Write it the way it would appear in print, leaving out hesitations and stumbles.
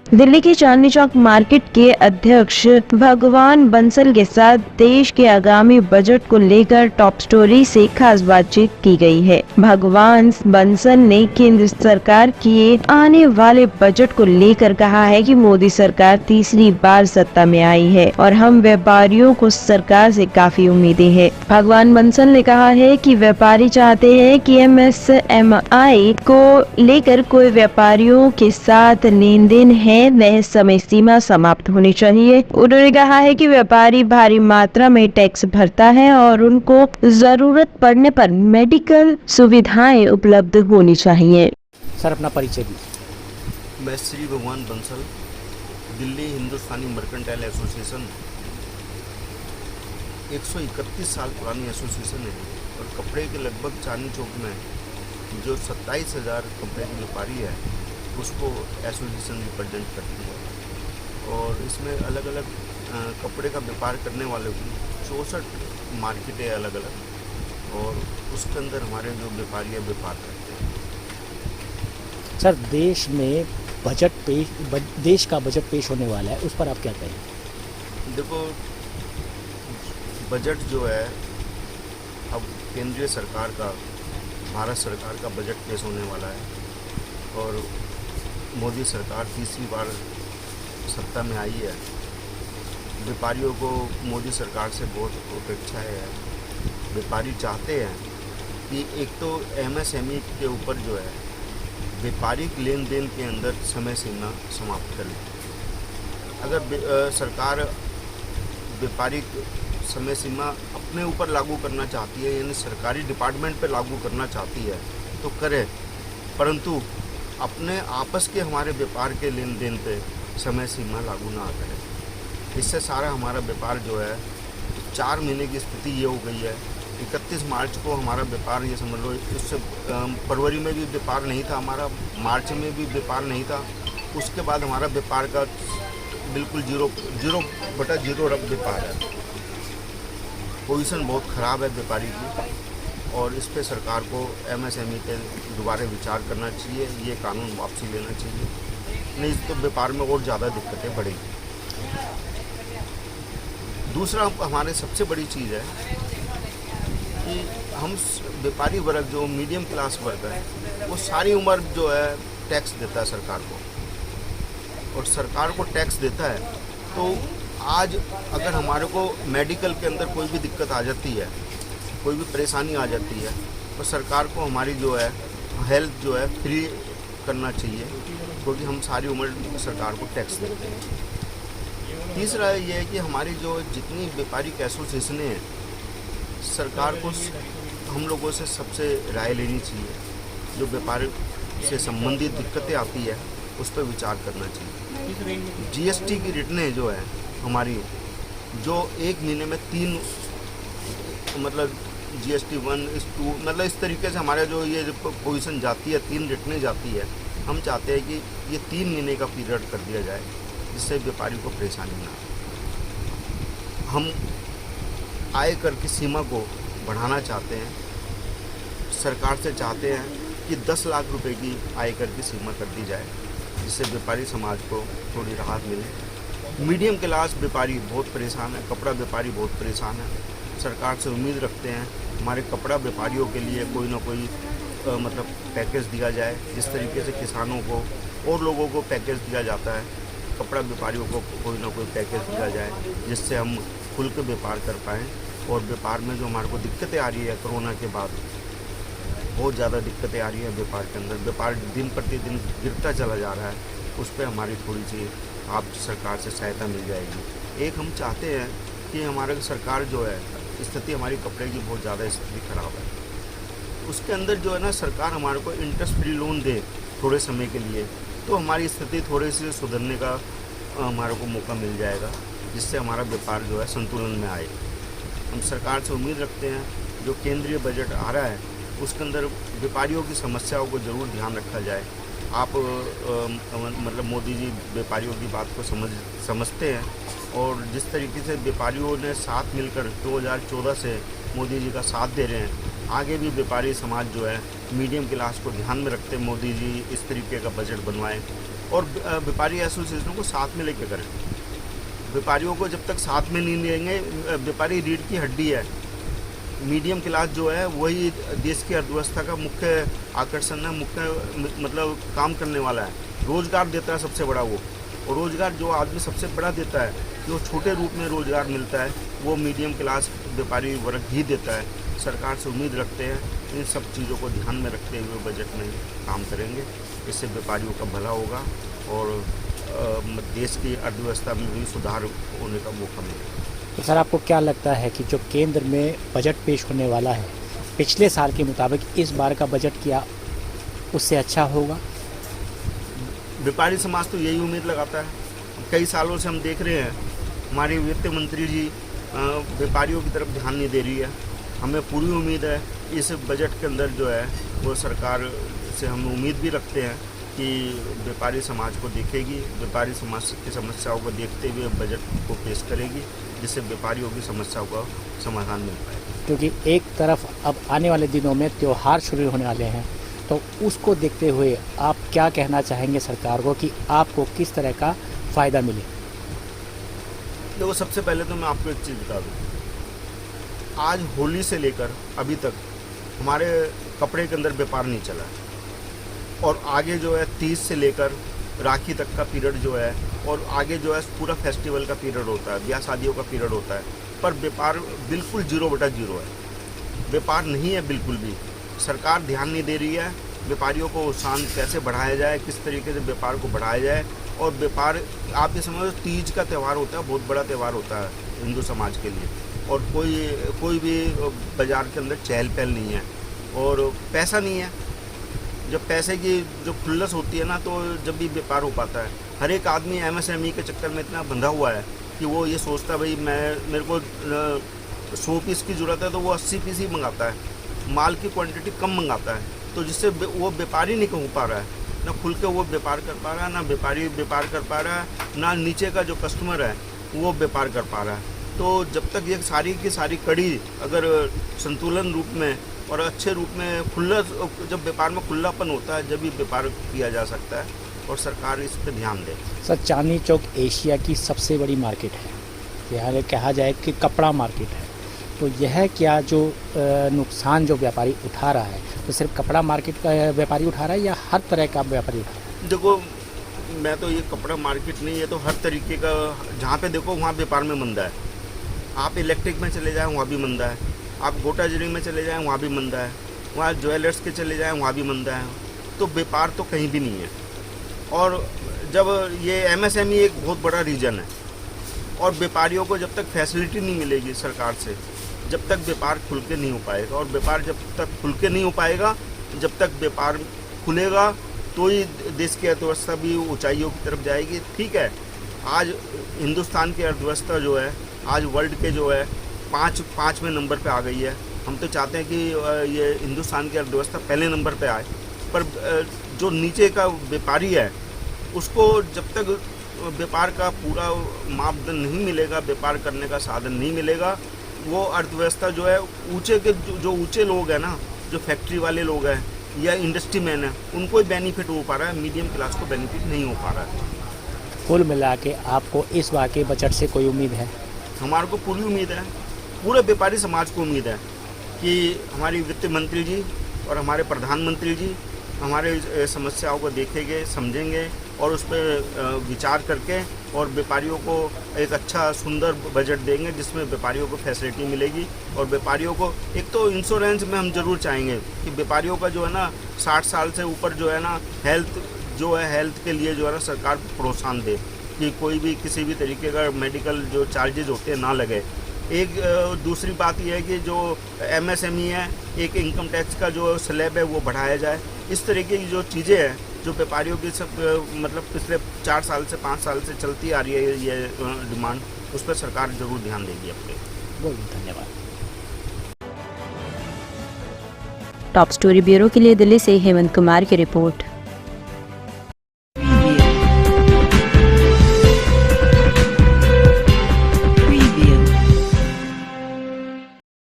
दिल्ली के चांदनी चौक मार्केट के अध्यक्ष भगवान बंसल के साथ देश के आगामी बजट को लेकर टॉप स्टोरी से खास बातचीत की गई है। भगवान बंसल ने केंद्र सरकार के आने वाले बजट को लेकर कहा है कि मोदी सरकार तीसरी बार सत्ता में आई है और हम व्यापारियों को सरकार से काफी उम्मीदें हैं। भगवान बंसल ने कहा है कि व्यापारी चाहते हैं कि MSMI को लेकर कोई व्यापारियों के साथ लेन देन है वह समय सीमा समाप्त होनी चाहिए। उन्होंने कहा है कि व्यापारी भारी मात्रा में टैक्स भरता है और उनको जरूरत पड़ने पर मेडिकल सुविधाएं उपलब्ध होनी चाहिए। सर अपना परिचय दीजिए। मैं श्री भगवान बंसल, दिल्ली हिंदुस्तानी मर्केंटाइल एसोसिएशन 131 साल पुरानी एसोसिएशन है और कपड़े के लगभग चांदनी चौक में जो 27,000 कपड़े के व्यापारी है उसको एसोसिएशन रिप्रेजेंट करती है और इसमें अलग अलग कपड़े का व्यापार करने वाले की 64 मार्केटें अलग अलग और उसके अंदर हमारे जो व्यापारी है व्यापार करते हैं। सर देश में देश का बजट पेश होने वाला है, उस पर आप क्या कहेंगे? देखो, बजट जो है अब केंद्रीय सरकार का, भारत सरकार का बजट पेश होने वाला है और मोदी सरकार तीसरी बार सत्ता में आई है। व्यापारियों को मोदी सरकार से बहुत अपेक्षाएं है। व्यापारी चाहते हैं कि एक तो MSME के ऊपर जो है व्यापारिक लेन देन के अंदर समय सीमा समाप्त करें। अगर सरकार व्यापारिक समय सीमा अपने ऊपर लागू करना चाहती है, यानी सरकारी डिपार्टमेंट पे लागू करना चाहती है तो करे, परंतु अपने आपस के हमारे व्यापार के लेन देन पे समय सीमा लागू ना करें। इससे सारा हमारा व्यापार जो है 4 महीने की स्थिति ये हो गई है। 31 मार्च को हमारा व्यापार, ये समझ लो, इससे फरवरी में भी व्यापार नहीं था हमारा, मार्च में भी व्यापार नहीं था। उसके बाद हमारा व्यापार का बिल्कुल जीरो व्यापार है। पोजीशन बहुत ख़राब है व्यापारी की और इस पे सरकार को MSME पे दोबारा विचार करना चाहिए, ये कानून वापसी लेना चाहिए, नहीं तो व्यापार में और ज़्यादा दिक्कतें बढ़ेंगी। दूसरा हमारे सबसे बड़ी चीज़ है कि हम व्यापारी वर्ग जो मीडियम क्लास वर्ग है वो सारी उम्र जो है टैक्स देता है सरकार को और सरकार को टैक्स देता है तो आज अगर हमारे को मेडिकल के अंदर कोई भी दिक्कत आ जाती है, कोई भी परेशानी आ जाती है तो सरकार को हमारी जो है हेल्थ जो है फ्री करना चाहिए, क्योंकि हम सारी उम्र सरकार को टैक्स देते हैं। तीसरा ये है कि हमारी जो जितनी व्यापारिक एसोसिएशनें हैं, सरकार को हम लोगों से सबसे राय लेनी चाहिए। जो व्यापार से संबंधित दिक्कतें आती है उस पर विचार करना चाहिए। GST की रिटर्नें जो है हमारी, जो 1 महीने में 3 मतलब GST 1 is 2 मतलब इस तरीके से हमारे जो ये पोजीशन जाती है, 3 रिटर्नें जाती है, हम चाहते हैं कि ये 3 महीने का पीरियड कर दिया जाए जिससे व्यापारी को परेशानी ना हो। हम आय कर की सीमा को बढ़ाना चाहते हैं, सरकार से चाहते हैं कि 10 लाख रुपए की आय कर की सीमा कर दी जाए जिससे व्यापारी समाज को थोड़ी राहत मिले। मीडियम क्लास व्यापारी बहुत परेशान है, कपड़ा व्यापारी बहुत परेशान है। सरकार से उम्मीद रखते हैं हमारे कपड़ा व्यापारियों के लिए कोई ना कोई मतलब पैकेज दिया जाए, जिस तरीके से किसानों को और लोगों को पैकेज दिया जाता है, कपड़ा व्यापारियों को कोई ना कोई पैकेज दिया जाए जिससे हम खुल के व्यापार कर पाएँ। और व्यापार में जो हमारे को दिक्कतें आ रही है कोरोना के बाद, बहुत ज़्यादा दिक्कतें आ रही हैं व्यापार के अंदर, व्यापार दिन प्रतिदिन गिरता चला जा रहा है, उस पर हमारी थोड़ी सी आप सरकार से सहायता मिल जाएगी। एक हम चाहते हैं कि हमारे सरकार जो है, स्थिति हमारी कपड़े की बहुत ज़्यादा स्थिति ख़राब है, उसके अंदर जो है ना सरकार हमारे को इंटरेस्ट फ्री लोन दे थोड़े समय के लिए, तो हमारी स्थिति थोड़ी सी सुधरने का हमारे को मौका मिल जाएगा, जिससे हमारा व्यापार जो है संतुलन में आए। हम सरकार से उम्मीद रखते हैं जो केंद्रीय बजट आ रहा है उसके अंदर व्यापारियों की समस्याओं को ज़रूर ध्यान रखा जाए। आप मतलब मोदी जी व्यापारियों की बात को समझते हैं और जिस तरीके से व्यापारियों ने साथ मिलकर 2014 से मोदी जी का साथ दे रहे हैं, आगे भी व्यापारी समाज जो है मीडियम क्लास को ध्यान में रखते मोदी जी इस तरीके का बजट बनवाएं और व्यापारी एसोसिएशनों को साथ में लेके करें। व्यापारियों को जब तक साथ में नहीं लेंगे, व्यापारी रीढ़ की हड्डी है, मीडियम क्लास जो है वही देश की अर्थव्यवस्था का मुख्य आकर्षण है, मुख्य मतलब काम करने वाला है, रोजगार देता है सबसे बड़ा वो। और रोजगार जो आदमी सबसे बड़ा देता है, जो छोटे रूप में रोजगार मिलता है, वो मीडियम क्लास व्यापारी वर्ग ही देता है। सरकार से उम्मीद रखते हैं इन सब चीज़ों को ध्यान में रखते हुए बजट में काम करेंगे, इससे व्यापारियों का भला होगा और देश की अर्थव्यवस्था में भी सुधार होने का मौका मिलेगा। तो सर, आपको क्या लगता है कि जो केंद्र में बजट पेश होने वाला है, पिछले साल के मुताबिक इस बार का बजट क्या उससे अच्छा होगा? व्यापारी समाज तो यही उम्मीद लगाता है। कई सालों से हम देख रहे हैं हमारी वित्त मंत्री जी व्यापारियों की तरफ ध्यान नहीं दे रही है। हमें पूरी उम्मीद है इस बजट के अंदर जो है वो सरकार से हम उम्मीद भी रखते हैं कि व्यापारी समाज को देखेगी, व्यापारी समाज की समस्याओं को देखते हुए बजट को पेश करेगी, जिससे व्यापारियों की समस्याओं का समाधान मिल पाएगा। क्योंकि एक तरफ अब आने वाले दिनों में त्यौहार शुरू होने वाले हैं, तो उसको देखते हुए आप क्या कहना चाहेंगे सरकार को कि आपको किस तरह का फ़ायदा मिले? देखो, सबसे पहले तो मैं आपको एक चीज़ बता दूँ, आज होली से लेकर अभी तक हमारे कपड़े के अंदर व्यापार नहीं चला है। और आगे जो है 30 से लेकर राखी तक का पीरियड जो है, और आगे जो है पूरा फेस्टिवल का पीरियड होता है, ब्याह शादियों का पीरियड होता है, पर व्यापार बिल्कुल 0/0 है। व्यापार नहीं है बिल्कुल भी। सरकार ध्यान नहीं दे रही है व्यापारियों को उत्साह कैसे बढ़ाया जाए, किस तरीके से व्यापार को बढ़ाया जाए। और व्यापार, आप ये समझो, तीज का त्यौहार होता है, बहुत बड़ा त्यौहार होता है हिंदू समाज के लिए, और कोई भी बाज़ार के अंदर चहल पहल नहीं है और पैसा नहीं है। जब पैसे की जो खुल्लस होती है ना, तो जब भी व्यापार हो पाता है। हर एक आदमी MSME के चक्कर में इतना बंधा हुआ है कि वो ये सोचता भाई मेरे को 100 पीस की ज़रूरत है तो वो 80 पीस ही मंगाता है, माल की क्वांटिटी कम मंगाता है, तो जिससे वो व्यापारी नहीं हो पा रहा है, ना खुल के वो व्यापार कर पा रहा है, ना व्यापारी व्यापार कर पा रहा है, ना नीचे का जो कस्टमर है वो व्यापार कर पा रहा है। तो जब तक ये सारी की सारी कड़ी अगर संतुलन रूप में और अच्छे रूप में जब व्यापार में खुलापन होता है, जब भी व्यापार किया जा सकता है, और सरकार इस पर ध्यान दे। सर, चांदनी चौक एशिया की सबसे बड़ी मार्केट है, यहाँ कहा जाए कि कपड़ा मार्केट है, तो यह क्या जो नुकसान जो व्यापारी उठा रहा है, तो सिर्फ कपड़ा मार्केट का व्यापारी उठा रहा है या हर तरह का व्यापारी उठा रहा है? देखो, मैं तो ये कपड़ा मार्केट नहीं है, तो हर तरीके का, जहाँ पे देखो वहाँ व्यापार में मंदा है। आप इलेक्ट्रिक में चले जाएँ वहाँ भी मंदा है, आप गोटा जरी में चले जाएँ वहाँ भी मंदा है, वहाँ ज्वेलर्स के चले जाएँ वहाँ भी मंदा है। तो व्यापार तो कहीं भी नहीं है। और जब ये MSME एक बहुत बड़ा रीजन है, और व्यापारियों को जब तक फैसिलिटी नहीं मिलेगी सरकार से, जब तक व्यापार खुल के नहीं हो पाएगा। और व्यापार जब तक खुल के नहीं हो पाएगा, जब तक व्यापार खुलेगा तो ही देश की अर्थव्यवस्था भी ऊंचाइयों की तरफ जाएगी। ठीक है, आज हिंदुस्तान की अर्थव्यवस्था जो है आज वर्ल्ड के जो है पाँचवें नंबर पे आ गई है। हम तो चाहते हैं कि ये हिंदुस्तान की अर्थव्यवस्था पहले नंबर पे आए, पर जो नीचे का व्यापारी है उसको जब तक व्यापार का पूरा मापदंड नहीं मिलेगा, व्यापार करने का साधन नहीं मिलेगा, वो अर्थव्यवस्था जो है ऊंचे के जो ऊंचे लोग हैं ना, जो फैक्ट्री वाले लोग हैं या इंडस्ट्री मैन है, उनको ही बेनिफिट हो पा रहा है, मीडियम क्लास को बेनिफिट नहीं हो पा रहा है। कुल मिला के आपको इस बार के बजट से कोई उम्मीद है? हमारे को पूरी उम्मीद है, पूरे व्यापारी समाज को उम्मीद है कि हमारी वित्त मंत्री जी और हमारे प्रधानमंत्री जी हमारे समस्याओं को देखेंगे, समझेंगे और उस पर विचार करके और व्यापारियों को एक अच्छा सुंदर बजट देंगे, जिसमें व्यापारियों को फैसिलिटी मिलेगी। और व्यापारियों को एक तो इंश्योरेंस में हम जरूर चाहेंगे कि व्यापारियों का जो है ना 60 साल से ऊपर जो है ना हेल्थ के लिए जो है ना सरकार प्रोत्साहन दे, कि कोई भी किसी भी तरीके का मेडिकल जो चार्जेज होते हैं ना लगे। एक दूसरी बात यह है कि जो MSME है, एक इनकम टैक्स का जो स्लैब है वो बढ़ाया जाए। इस तरीके की जो चीज़ें हैं जो व्यापारियों की सब मतलब पिछले 4 साल से 5 साल से चलती आ रही है ये डिमांड, उस पर सरकार जरूर ध्यान देगी अपने। बहुत धन्यवाद। टॉप स्टोरी ब्यूरो के लिए दिल्ली से हेमंत कुमार की रिपोर्ट।